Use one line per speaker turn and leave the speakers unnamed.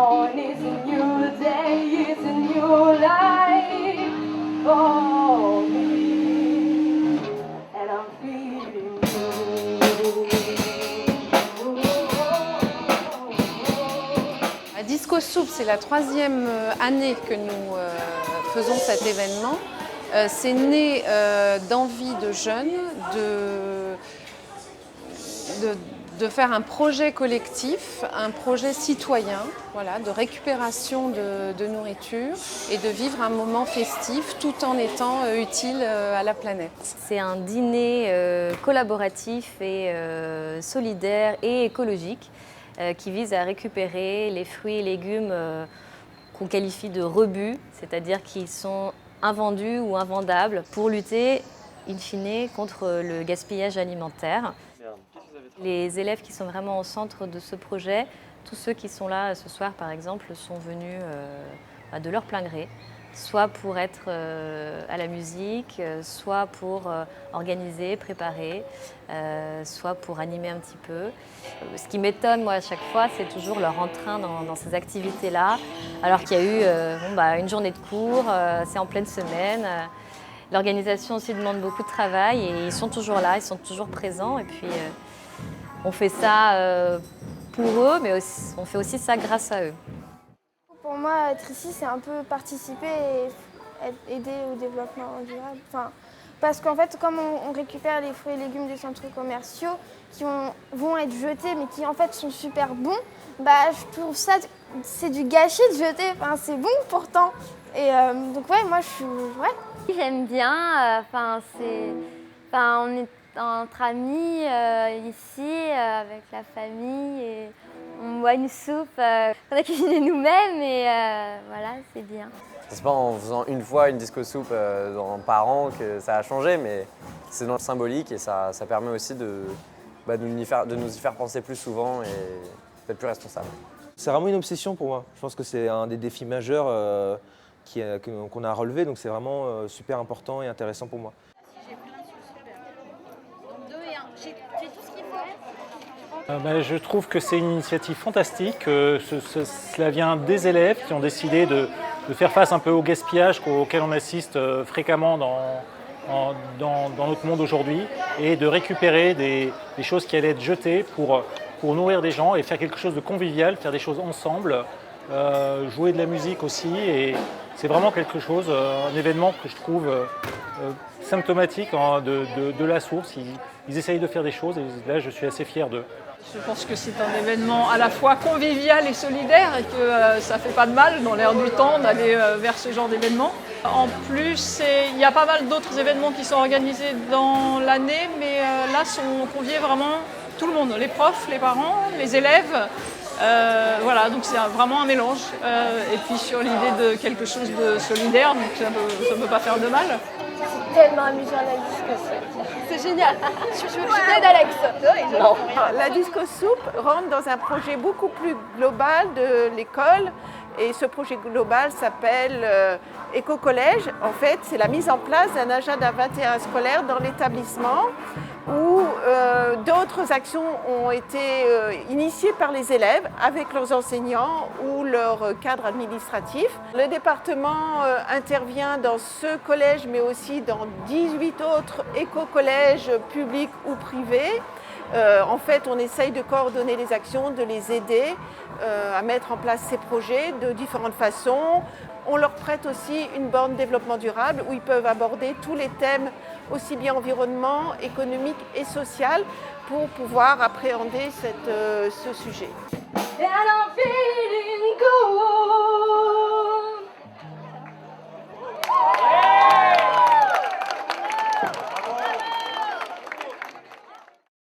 dawn is a new day, it's a new life for me, and I'm feeling good.
À Disco Soup, c'est la 3e année que nous faisons cet événement. C'est né d'envie de jeunes de faire un projet collectif, un projet citoyen, voilà, de récupération de nourriture et de vivre un moment festif tout en étant utile à la planète.
C'est un dîner collaboratif et solidaire et écologique qui vise à récupérer les fruits et légumes qu'on qualifie de rebus, c'est-à-dire qui sont invendus ou invendables pour lutter in fine contre le gaspillage alimentaire. Les élèves qui sont vraiment au centre de ce projet, tous ceux qui sont là ce soir par exemple, sont venus de leur plein gré, soit pour être à la musique, soit pour organiser, préparer, soit pour animer un petit peu. Ce qui m'étonne moi à chaque fois, c'est toujours leur entrain dans ces activités-là, alors qu'il y a eu une journée de cours, c'est en pleine semaine. L'organisation aussi demande beaucoup de travail et ils sont toujours là, ils sont toujours présents. Et puis on fait ça pour eux, mais aussi, on fait aussi ça grâce à eux.
Pour moi, être ici, c'est un peu participer et aider au développement durable. Enfin, parce qu'en fait, comme on récupère les fruits et légumes des centres commerciaux qui vont être jetés, mais qui en fait sont super bons, je trouve ça, c'est du gâchis de jeter. Enfin, c'est bon pourtant. Et donc ouais, moi je suis... Ouais.
J'aime bien, on est entre amis ici, avec la famille, et on boit une soupe qu'on a cuisinée nous-mêmes, et voilà, c'est bien.
C'est pas en faisant une fois une disco soup par an que ça a changé, mais c'est dans le symbolique et ça permet aussi de nous y faire penser plus souvent et d'être plus responsables.
C'est vraiment une obsession pour moi. Je pense que c'est un des défis majeurs qu'on a à relever, donc c'est vraiment super important et intéressant pour moi.
Je trouve que c'est une initiative fantastique. Cela vient des élèves qui ont décidé de faire face un peu au gaspillage auquel on assiste fréquemment dans notre monde aujourd'hui et de récupérer des choses qui allaient être jetées pour nourrir des gens et faire quelque chose de convivial, faire des choses ensemble, jouer de la musique aussi. Et c'est vraiment quelque chose, un événement que je trouve symptomatique de la source. Ils essayent de faire des choses et là je suis assez fier d'eux.
Je pense que c'est un événement à la fois convivial et solidaire et que ça ne fait pas de mal dans l'air du temps d'aller vers ce genre d'événement. En plus, il y a pas mal d'autres événements qui sont organisés dans l'année, mais là sont conviés vraiment tout le monde, les profs, les parents, les élèves. Voilà, donc c'est vraiment un mélange. Et puis sur l'idée de quelque chose de solidaire, donc ça ne peut pas faire de mal.
C'est tellement amusant la disco soup.
C'est génial. Je t'aide, Alex.
Non.
La disco soup rentre dans un projet beaucoup plus global de l'école. Et ce projet global s'appelle Éco-Collège. En fait, c'est la mise en place d'un agenda 21 scolaire dans l'établissement où d'autres actions ont été initiées par les élèves avec leurs enseignants ou leur cadre administratif. Le département intervient dans ce collège, mais aussi dans 18 autres éco-collèges publics ou privés. En fait, on essaye de coordonner les actions, de les aider à mettre en place ces projets de différentes façons. On leur prête aussi une borne développement durable où ils peuvent aborder tous les thèmes, aussi bien environnement, économique et social, pour pouvoir appréhender ce sujet.
And I'm feeling